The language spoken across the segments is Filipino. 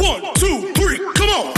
1, 2, 3, come on!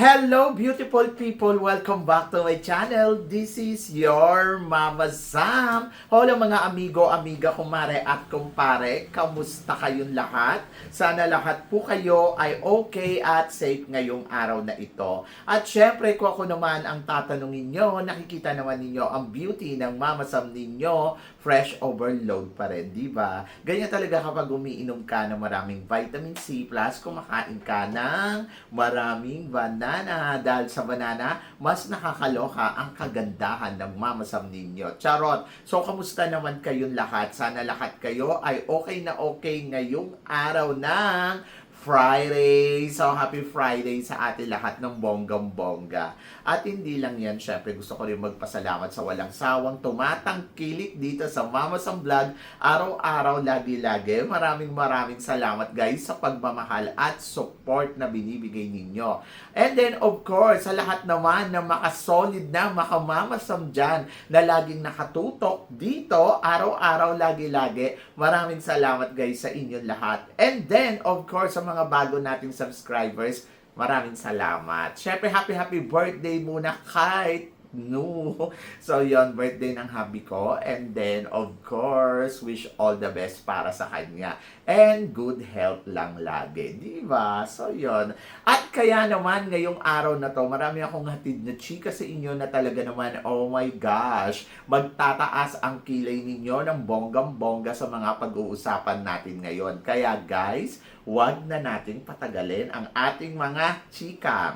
Hello beautiful people! Welcome back to my channel. This is your Mama Sam. Hello mga amigo, amiga, kumare at kumpare. Kamusta kayong lahat? Sana lahat po kayo ay okay at safe ngayong araw na ito. At syempre kung ako naman ang tatanungin nyo, nakikita naman ninyo ang beauty ng Mama Sam ninyo. Fresh overload pa rin, di ba? Ganyan talaga kapag umiinom ka ng maraming vitamin C plus kumakain ka ng maraming banana. Dahil sa banana, mas nakakaloka ang kagandahan ng Mama Sam ninyo. Charot! So, kamusta naman kayong lahat? Sana lahat kayo ay okay na okay ngayong araw ng Friday. So, happy Friday sa atin lahat ng bonggang-bongga. At hindi lang yan, syempre gusto ko rin magpasalamat sa walang sawang tumatangkilik dito sa Mama Sam Vlog. Araw-araw, lagi-lagi. Maraming salamat guys sa pagmamahal at support na binibigay ninyo. And then, of course, sa lahat naman na makasolid na makamama Sam dyan na laging nakatutok dito, araw-araw, lagi-lagi. Maraming salamat guys sa inyong lahat. And then, of course, sa mga bago nating subscribers, maraming salamat. Syempre, happy birthday muna kahit no. So, yon birthday ng hubby ko. And then, of course, wish all the best para sa kanya. And good health lang lagi. Diba? So, yon. At kaya naman, ngayong araw na to, marami akong hatid na chika sa inyo na talaga naman, oh my gosh, magtataas ang kilay ninyo ng bonggang-bongga sa mga pag-uusapan natin ngayon. Kaya guys, wag na nating patagalin ang ating mga chika.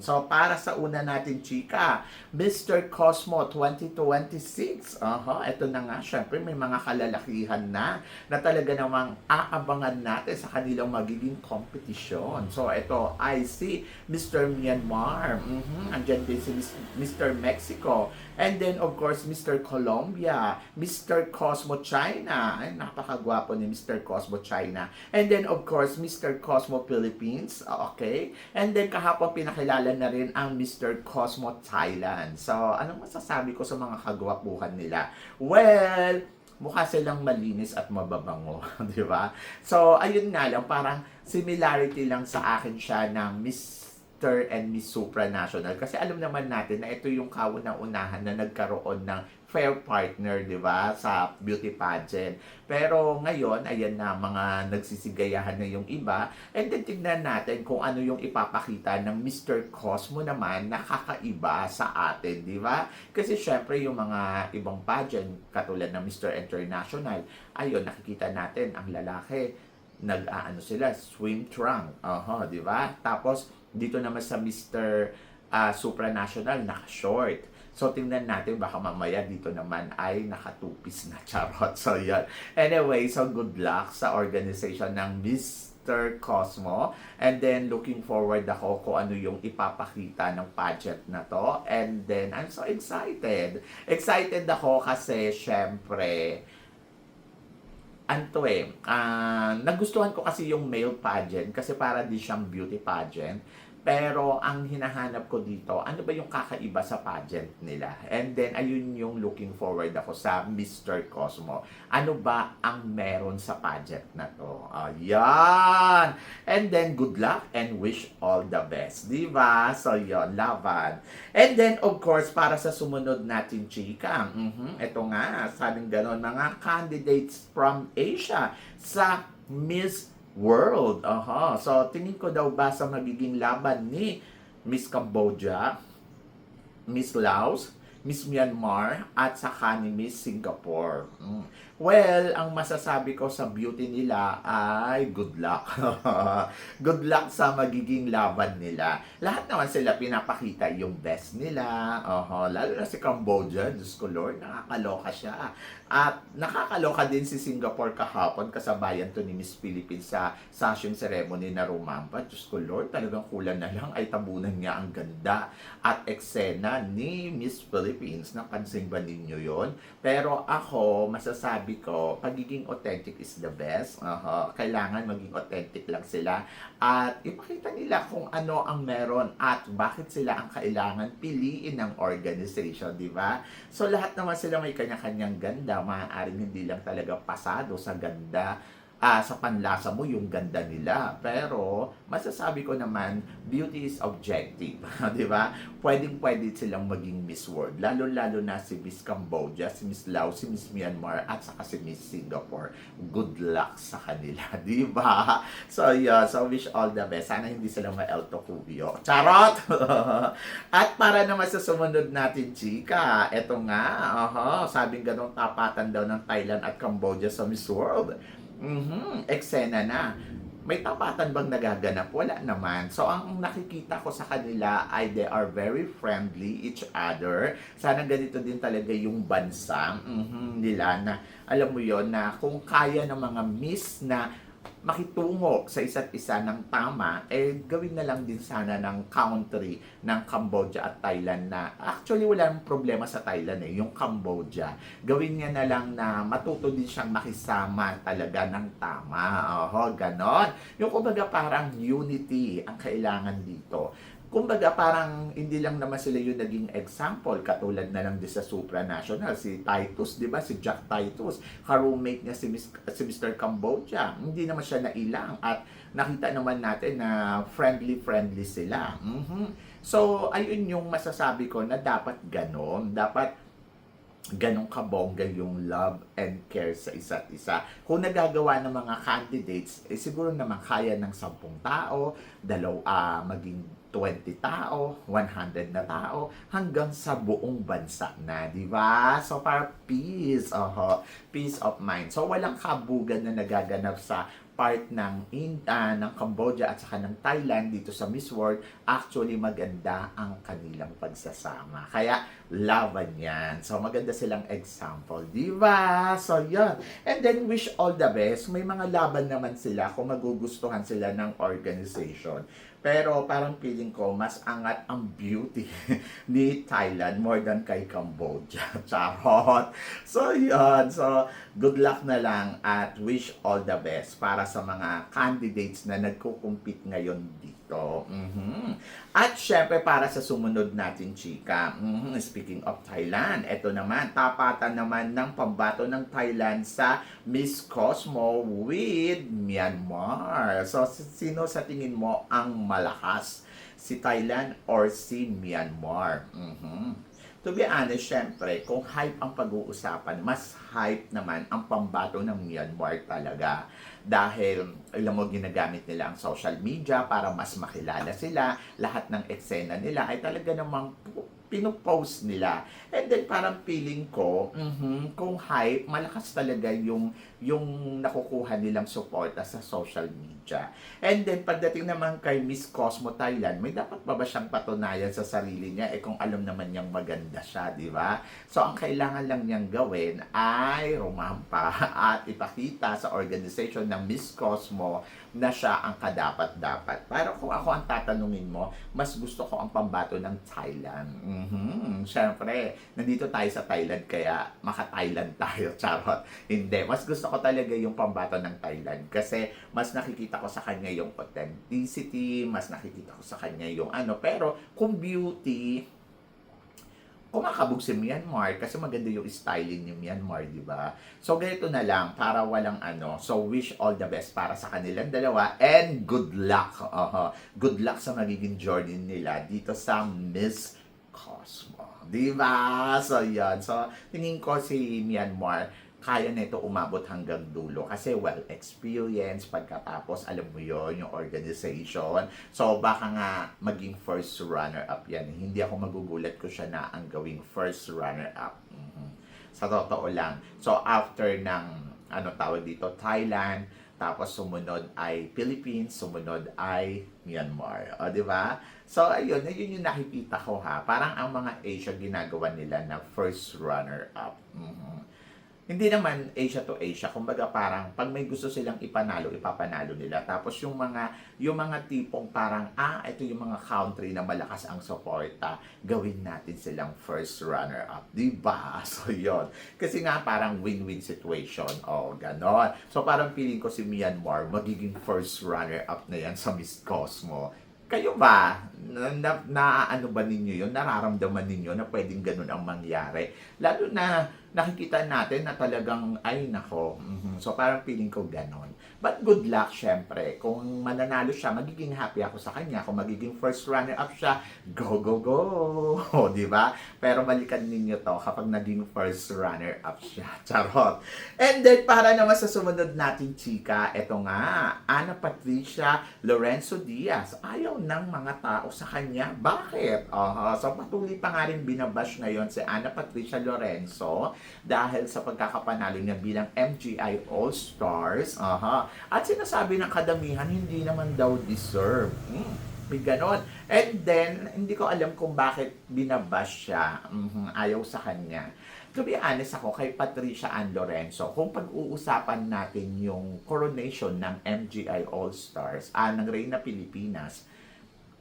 So, para sa una natin chika, Mr. Cosmo 2026. Ito na nga, syempre may mga kalalakihan na talaga namang aabangan natin sa kanilang magiging kompetisyon. So, ito ay si Mr. Myanmar. Andyan din si Mr. Mexico. And then, of course, Mr. Colombia, Mr. Cosmo China. Ay, napakagwapo ni Mr. Cosmo China. And then, of course, Mr. Cosmo Philippines. Okay. And then, kahapon pinakilala na rin ang Mr. Cosmo Thailand. So, anong masasabi ko sa mga kagwapuhan nila? Well, mukha silang malinis at mababango. Di ba? So, ayun nga lang, parang similarity lang sa akin siya ng Mr. and Miss Supranational. Kasi alam naman natin na ito yung kauna-unahan na nagkaroon ng fair partner, di ba, sa beauty pageant. Pero ngayon, ayan na, mga nagsisigayahan na yung iba. And then tignan natin kung ano yung ipapakita ng Mr. Cosmo naman na kakaiba sa atin, di ba? Kasi syempre yung mga ibang pageant, katulad ng Mr. International, ayun, nakikita natin ang lalaki, nag-aano sila, swim trunk. Di ba? Tapos, dito naman sa Mr. Supranational, naka-short. So, tingnan natin, baka mamaya dito naman ay nakatupis na, charot. So, yan. Anyway, so good luck sa organization ng Mr. Cosmo. And then, looking forward ako kung ano yung ipapakita ng pageant na to. And then, I'm so excited. Excited ako kasi, syempre, nagustuhan ko kasi yung male pageant kasi para di siyang beauty pageant. Pero ang hinahanap ko dito, ano ba yung kakaiba sa pageant nila? And then, ayun yung looking forward ako sa Mr. Cosmo. Ano ba ang meron sa pageant na to? Ayan! And then, good luck and wish all the best. Diba? So, yun, laban. And then, of course, para sa sumunod natin, chika, ito nga, sabing ganon, mga candidates from Asia sa Miss World. So, tingin ko daw ba sa magiging laban ni Miss Cambodia, Miss Laos, Miss Myanmar, at saka ni Miss Singapore. Well, ang masasabi ko sa beauty nila ay good luck. Good luck sa magiging laban nila. Lahat naman sila pinapakita yung best nila. Lalo na si Cambodia, Diyos ko Lord, nakakaloka siya. At nakakaloka din si Singapore kahapon, kasabayan to ni Miss Philippines sa session ceremony na rumampa. Diyos ko Lord, talagang kulang na lang ay tabunan niya ang ganda at eksena ni Miss Philippines. Napansin ba ninyo yon? Pero ako, masasabi sinabi ko, pagiging authentic is the best. Kailangan maging authentic lang sila at ipakita nila kung ano ang meron at bakit sila ang kailangan piliin ng organization, di ba? So lahat naman sila may kanya-kanyang ganda, maaaring hindi lang talaga pasado sa ganda, sa panlasa mo yung ganda nila. Pero masasabi ko naman, beauty is objective, di ba? Pwedeng-pwede silang maging Miss World. Lalo-lalo na si Miss Cambodia, si Miss Laos, si Miss Myanmar, at saka si Miss Singapore. Good luck sa kanila, di ba? So, yeah. So, wish all the best. Sana hindi sila ma-Elto Cubio. Charot! At para naman sa sumunod natin, chika, eto nga, sabing ganong tapatan daw ng Thailand at Cambodia sa Miss World. Eksena na. May tapatan bang nagaganap? Wala naman. So, ang nakikita ko sa kanila ay they are very friendly each other. Sana ganito din talaga yung bansa nila na, alam mo yon na kung kaya ng mga miss na makitungo sa isa't isa ng tama, gawin na lang din sana ng country ng Cambodia at Thailand na actually wala nang problema sa Thailand yung Cambodia. Gawin niya na lang na matuto din siyang makisama talaga ng tama. Ganon. Yung kumbaga parang unity ang kailangan dito. Kumbaga parang hindi lang naman sila yung naging example, katulad na lang din sa supranational, si Titus, di ba? Si Jack Titus, ka-roommate niya si Mr. Cambodia. Hindi naman siya nailang at nakita naman natin na friendly sila. So, ayun yung masasabi ko na dapat ganon. Dapat ganong kabongga yung love and care sa isa't isa. Kung nagagawa ng mga candidates, siguro naman kaya ng 10 tao, maging 20 tao, 100 na tao, hanggang sa buong bansa na, di ba? So, para peace, peace of mind. So, walang kabugan na nagaganap sa part ng Cambodia at saka ng Thailand dito sa Miss World. Actually, maganda ang kanilang pagsasama. Kaya, laban yan. So, maganda silang example. Di ba? So, yun. And then, wish all the best. May mga laban naman sila kung magugustuhan sila ng organization. Pero parang feeling ko, mas angat ang beauty ni Thailand more than kay Cambodia. Charot! So, yun. So, good luck na lang at wish all the best para sa mga candidates na nagkukumpit ngayon dito. At syempre, para sa sumunod natin, chika, speaking of Thailand, eto naman, tapatan naman ng pambato ng Thailand sa Miss Cosmo with Myanmar. So, sino sa tingin mo ang malakas? Si Thailand or si Myanmar? To be honest, syempre, kung hype ang pag-uusapan, mas hype naman ang pambato ng Myanmar talaga. Dahil, alam mo, ginagamit nila ang social media para mas makilala sila. Lahat ng eksena nila ay talaga namang pinopost nila. And then, parang feeling ko, kung hype, malakas talaga yung nakukuha nilang suporta sa social media. And then, pagdating naman kay Miss Cosmo Thailand, may dapat ba siyang patunayan sa sarili niya? Kung alam naman niyang maganda siya, di ba? So, ang kailangan lang niyang gawin ay rumampa at ipakita sa organization ng Miss Cosmo na siya ang kadapat-dapat. Pero kung ako ang tatanungin mo, mas gusto ko ang pambato ng Thailand. Siyempre, nandito tayo sa Thailand kaya maka-Thailand tayo. Charot. Hindi. Mas gusto ko talaga yung pambato ng Thailand kasi mas nakikita ko sa kanya yung authenticity, mas nakikita ko sa kanya yung pero kung beauty, kumakabog si Myanmar kasi maganda yung styling ni Myanmar, di ba? So, ganito na lang para walang So, wish all the best para sa kanilang dalawa and good luck. Good luck sa magiging journey nila dito sa Miss Cosmo. Di ba? So, yan. So, tingin ko si Myanmar, kaya na ito umabot hanggang dulo kasi well experience pagkatapos alam mo yon yung organization, so baka nga maging first runner up yan. Hindi ako magugulat ko siya na ang gawing first runner up. Sa totoo lang. So after ng tawag dito, Thailand, tapos sumunod ay Philippines, sumunod ay Myanmar, di ba? So ayun yung nakikita ko ha, parang ang mga Asia ginagawa nila na first runner up. hindi naman Asia to Asia, kumbaga parang pag may gusto silang ipanalo, ipapanalo nila. Tapos yung mga tipong parang ito yung mga country na malakas ang suporta, gawin natin silang first runner up, 'di ba? So 'yon. Kasi nga parang win-win situation. Ganon. So parang feeling ko si Myanmar magiging first runner up na yan sa Miss Cosmo. Kayo ba? Ano ba ninyo yun? Nararamdaman ninyo na pwedeng ganun ang mangyari? Lalo na nakikita natin na talagang, ay nako. So parang feeling ko ganun. But good luck, syempre. Kung mananalo siya, magiging happy ako sa kanya. Kung magiging first runner-up siya, go, go, go! Di ba? Pero balikan ninyo to kapag naging first runner-up siya. Charot! And then, para naman sa sumunod natin, chika, eto nga, Ana Patricia Lorenzo Diaz. Ayaw ng mga tao sa kanya. Bakit? So, patuloy pa nga rin binabash ngayon si Ana Patricia Lorenzo dahil sa pagkakapanalo niya bilang MGI All-Stars. At sinasabi ng kadamihan, hindi naman daw deserve. May ganon. And then, hindi ko alam kung bakit binabash siya. Ayaw sa kanya. To be honest ako, kay Patricia Ann Lorenzo, kung pag-uusapan natin yung coronation ng MGI All-Stars, ng Reyna Pilipinas,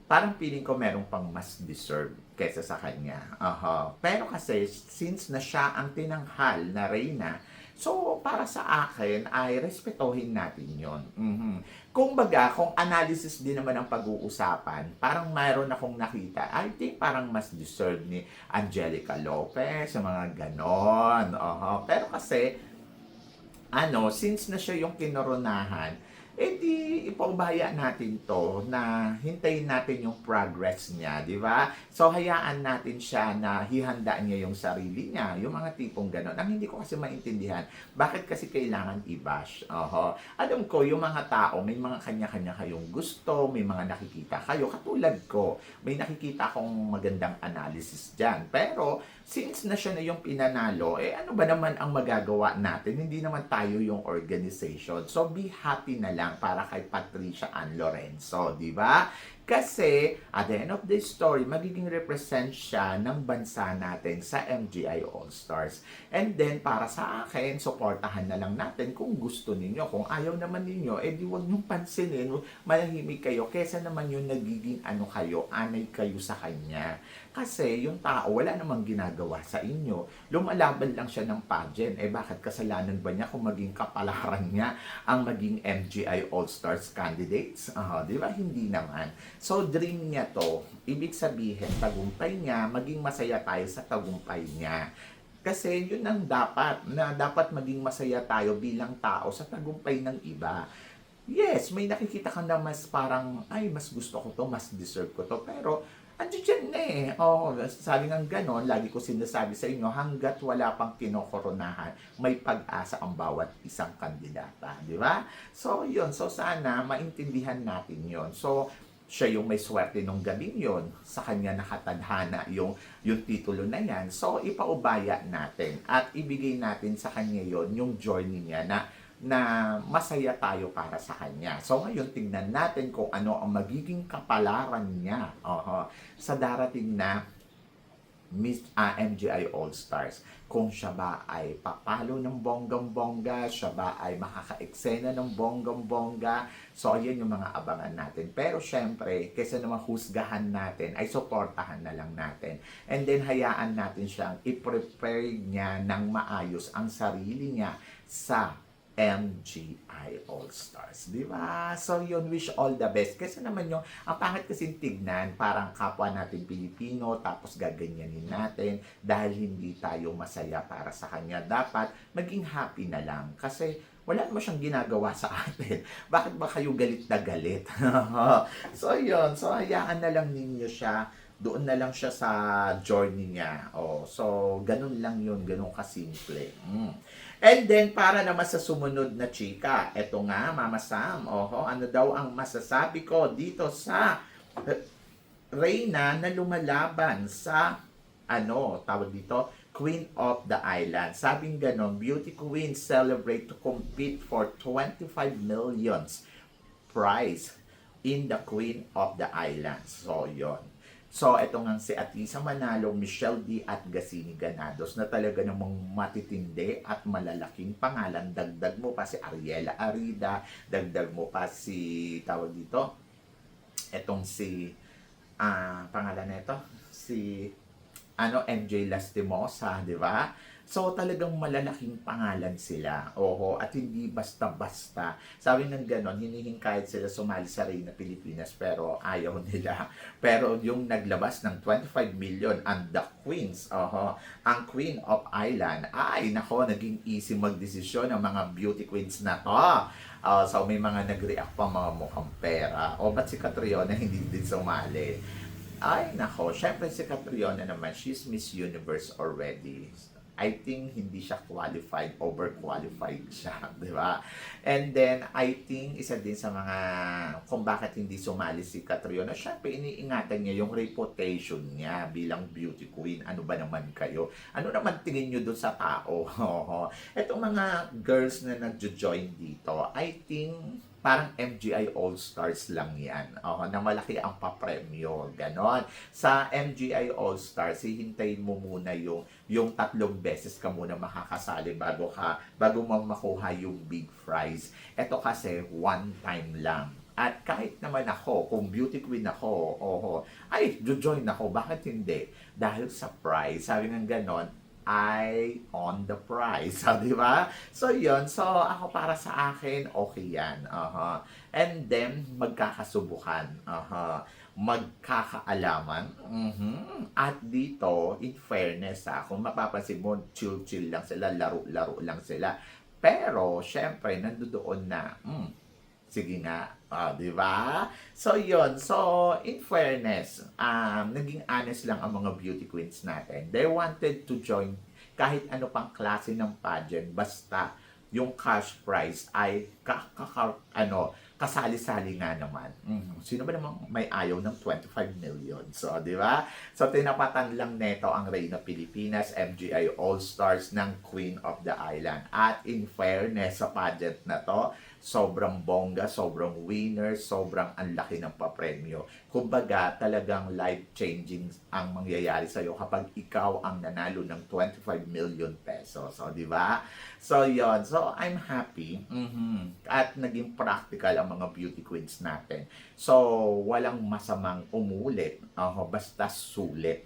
parang feeling ko merong pang mas deserve kesa sa kanya. Pero kasi, since na siya ang tinanghal na Reyna, so para sa akin ay respetuhin natin yon. Kumbaga, kung analysis din naman ang pag-uusapan, parang mayroon akong nakita, I think parang mas deserve ni Angelica Lopez, sa mga ganon. Pero kasi, since na siya yung kinoronahan, di ipaubaya natin to na hintayin natin yung progress niya, di ba? So, hayaan natin siya na hihanda niya yung sarili niya, yung mga tipong gano'n. Ang hindi ko kasi maintindihan, bakit kasi kailangan i-bash? Alam ko, yung mga tao, may mga kanya-kanya kayong gusto, may mga nakikita kayo. Katulad ko, may nakikita akong magandang analysis dyan. Pero, since na siya na yung pinanalo, ano ba naman ang magagawa natin? Hindi naman tayo yung organization. So, be happy na lang para kay Patricia Ann Lorenzo, di ba? Kasi, at the end of the story, magiging represent siya ng bansa natin sa MGI All-Stars. And then, para sa akin, supportahan na lang natin kung gusto ninyo. Kung ayaw naman ninyo, di huwag niyong pansinin, manahimik kayo, kesa naman yung nagiging anay kayo sa kanya. Kasi, yung tao, wala namang ginagawa sa inyo. Lumalaban lang siya ng pageant. Bakit kasalanan ba niya kung maging kapalaran niya ang maging MGI All-Stars candidates? Di ba? Hindi naman. So, dream niya to. Ibig sabihin, tagumpay niya, maging masaya tayo sa tagumpay niya. Kasi yun ang dapat maging masaya tayo bilang tao sa tagumpay ng iba. Yes, may nakikita ka na mas parang, mas gusto ko to, mas deserve ko to. Pero, andiyan na sabi ng ganon, lagi ko sinasabi sa inyo, hanggat wala pang kinokoronahan, may pag-asa ang bawat isang kandidata. Di ba? So, yun. So, sana maintindihan natin yun. So, siya yung may swerte nung gabing yon, sa kanya nakatadhana yung titulo na yan. So, ipaubaya natin at ibigay natin sa kanya yon yung journey niya na masaya tayo para sa kanya. So, ngayon, tingnan natin kung ano ang magiging kapalaran niya sa darating na MGI All-Stars. Kung siya ba ay papalo ng bonggang-bongga, siya ba ay makaka-eksena ng bonggang-bongga. So, ayan yung mga abangan natin. Pero syempre, kaysa naman husgahan natin, ay suportahan na lang natin. And then, hayaan natin siyang i-prepare niya ng maayos ang sarili niya sa MGI All-Stars. Di ba? So, yun, wish all the best. Kasi naman yung, ang pangit kasing tignan, parang kapwa natin Pilipino, tapos gaganyanin natin dahil hindi tayo masaya para sa kanya. Dapat maging happy na lang. Kasi wala naman siyang ginagawa sa atin. Bakit ba kayo galit na galit? So, yun. So, hayaan na lang ninyo siya. Doon na lang siya sa journey niya. So, ganun lang yun. Ganun kasimple. And then, para naman sa sumunod na chika, eto nga, Mama Sam, ano daw ang masasabi ko dito sa Reyna na lumalaban sa, tawag dito, Queen of the Island. Sabing ganon, beauty queens celebrate to compete for 25 millions prize in the Queen of the Island. So, yon. So, ito nga si Atisa Manalo, Michelle D. at Gasini Ganados na talaga namang matitindi at malalaking pangalan. Dagdag mo pa si Ariela Arida, dagdag mo pa si, tawag dito, etong si, pangalan na ito, si, MJ Lastimosa, di ba? So, talagang malalaking pangalan sila. Oho, at hindi basta-basta. Sabi ng ganon, hinihingkayat sila sumali sa Reyna Pilipinas pero ayaw nila. Pero yung naglabas ng 25 million and the Queens, oho, ang Queen of Island, ay nako, naging easy magdesisyon ang mga beauty queens na to. So, may mga nag-react pa mga mukhang pera. O, ba't si Catriona hindi din sumali? Ay, nako, syempre si Catriona naman, she's Miss Universe already. I think hindi siya qualified, overqualified siya, di ba? And then, I think, isa din sa mga, kung bakit hindi sumali si Catriona, syempre, iniingatan niya yung reputation niya bilang beauty queen. Ano ba naman kayo? Ano naman tingin nyo doon sa tao? Itong mga girls na nagjo-join dito, I think, parang MGI All-Stars lang yan. Na malaki ang papremyo. Ganon. Sa MGI All-Stars, hihintayin mo muna yung 3 beses ka muna makakasali bago mo makuha yung big prize. Ito kasi one time lang. At kahit naman ako, kung beauty queen ako, ay, join ako. Bakit hindi? Dahil sa prize. Sabi ng ganon, I on the prize. Di ba? So, yun. So, ako para sa akin, okay yan. And then, magkakasubukan. Magkakaalaman. At dito, in fairness, kung mapapansin mo, chill-chill lang sila, laro-laro lang sila. Pero, syempre, nandoon na, sige nga, di ba? So, yun. So, in fairness, naging honest lang ang mga beauty queens natin. They wanted to join kahit ano pang klase ng pageant, basta yung cash prize ay kasali-sali nga naman. Sino ba namang may ayaw ng 25 million? So, di ba? So, tinapatan lang neto ang Reyna Pilipinas, MGI All-Stars ng Queen of the Island. At in fairness sa pageant na to, sobrang bongga, sobrang winner, sobrang anlaki ng papremyo. Kumbaga, talagang life-changing ang mangyayari sa'yo kapag ikaw ang nanalo ng 25 million pesos. So, di ba? So, yon. So, I'm happy. At naging practical ang mga beauty queens natin. So, walang masamang umulit. Basta sulit.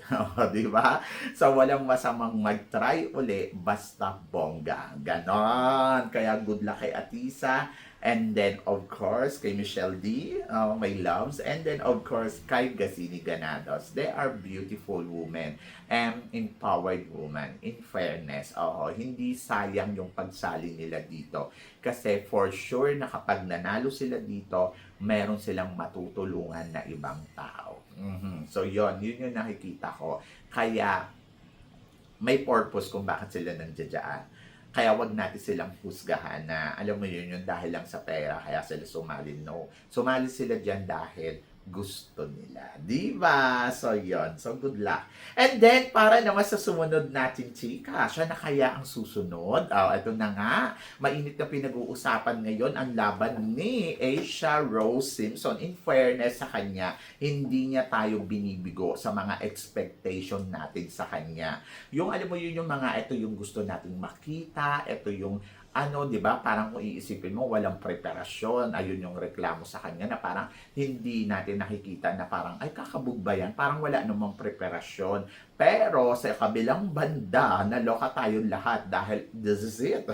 Di ba? So, walang masamang mag-try uli, basta bongga. Ganon. Kaya good luck kay Atisa. And then, of course, kay Michelle D, my loves. And then, of course, kay Gasini Ganados. They are beautiful women and empowered women. In fairness, hindi sayang yung pagsali nila dito. Kasi for sure na kapag nanalo sila dito, meron silang matutulungan na ibang tao. So, yun yung nakikita ko. Kaya, may purpose kung bakit sila nandiyan. Kaya wag natin silang husgahan na, alam mo yun dahil lang sa pera, kaya sila sumali. No. Sumali sila dyan dahil gusto nila. Diba? So, yon. So, good luck. And then, para naman sa sumunod natin, chika, siya na kaya ang susunod? Ito na nga. Mainit na pinag-uusapan ngayon ang laban ni Asia Rose Simpson. In fairness sa kanya, hindi niya tayo binibigo sa mga expectation natin sa kanya. Yung, alam mo yun, yung mga, ito yung gusto nating makita, ito yung di ba? Parang kung iisipin mo, walang preparasyon. Ayun yung reklamo sa kanya na parang hindi natin nakikita na parang, ay kakabog ba yan? Parang wala namang preparasyon. Pero sa kabilang banda, naloka tayong lahat dahil this is it.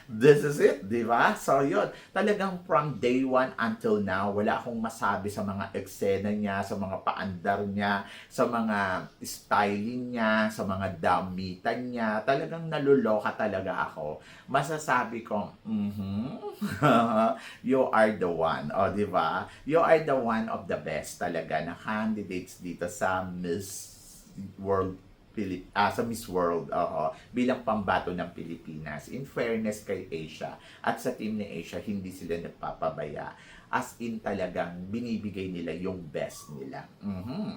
This is it, di ba? So yun, talagang from day one until now, wala akong masabi sa mga eksena niya, sa mga paandar niya, sa mga styling niya, sa mga damitan niya. Talagang naluloka talaga ako. Masasabi ko, you are the one. Di ba? You are the one of the best talaga na candidates dito sa Miss World sa Miss World bilang pambato ng Pilipinas. In fairness kay Asia at sa team ni Asia, hindi sila nagpapabaya. As in talagang binibigay nila yung best nila.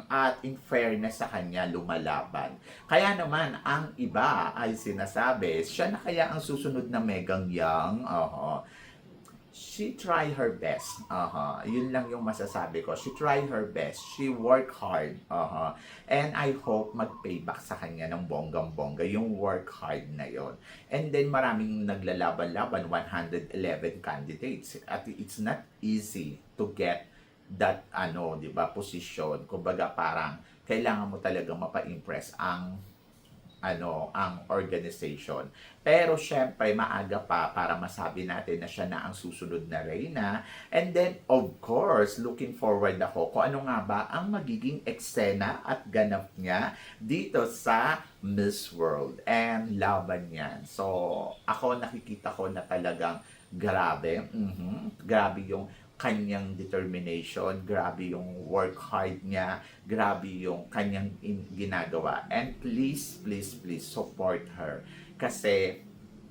At in fairness sa kanya, lumalaban. Kaya naman, ang iba ay sinasabi, siya na kaya ang susunod na Megang Young? she tried her best. Yun lang yung masasabi ko. She tried her best. She worked hard. And I hope mag-payback sa kanya ng bonggang-bongga yung work hard na yon. And then maraming naglalaban-laban, 111 candidates. At it's not easy to get that di ba, posisyon. Kumbaga parang kailangan mo talaga mapa-impress ang organization. Pero syempre, maaga pa para masabi natin na siya na ang susunod na reyna. And then, of course, looking forward ako kung ano nga ba ang magiging eksena at ganap niya dito sa Miss World. And laban yan. So, ako nakikita ko na talagang grabe. Grabe yung kanyang determination, grabe yung work hard niya, grabe yung kanyang ginagawa. And please, please, please support her. Kasi,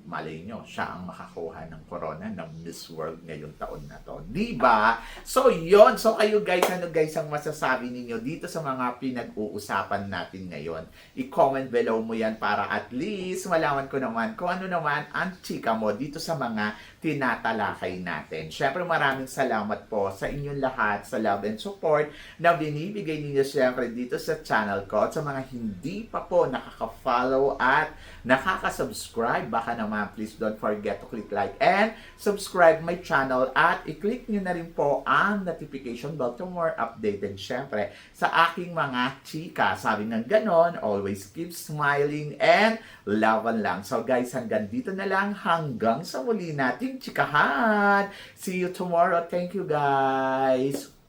malay nyo, siya ang makakuha ng corona ng Miss World ngayong taon na to. Diba? So, yon. So, kayo guys, ano guys ang masasabi ninyo dito sa mga pinag-uusapan natin ngayon? I-comment below mo yan para at least malaman ko naman kung ano naman ang chika mo dito sa mga tinatalakay natin. Syempre, maraming salamat po sa inyong lahat sa love and support na binibigay ninyo syempre dito sa channel ko. At sa mga hindi pa po nakaka-follow at nakaka-subscribe, baka naman please don't forget to click like and subscribe my channel at i-click nyo na rin po ang notification bell to more updated syempre sa aking mga chika. Sabi ng ganon, always keep smiling and laban lang. So guys, hanggang dito na lang, hanggang sa muli nating chikahan. See you tomorrow. Thank you guys.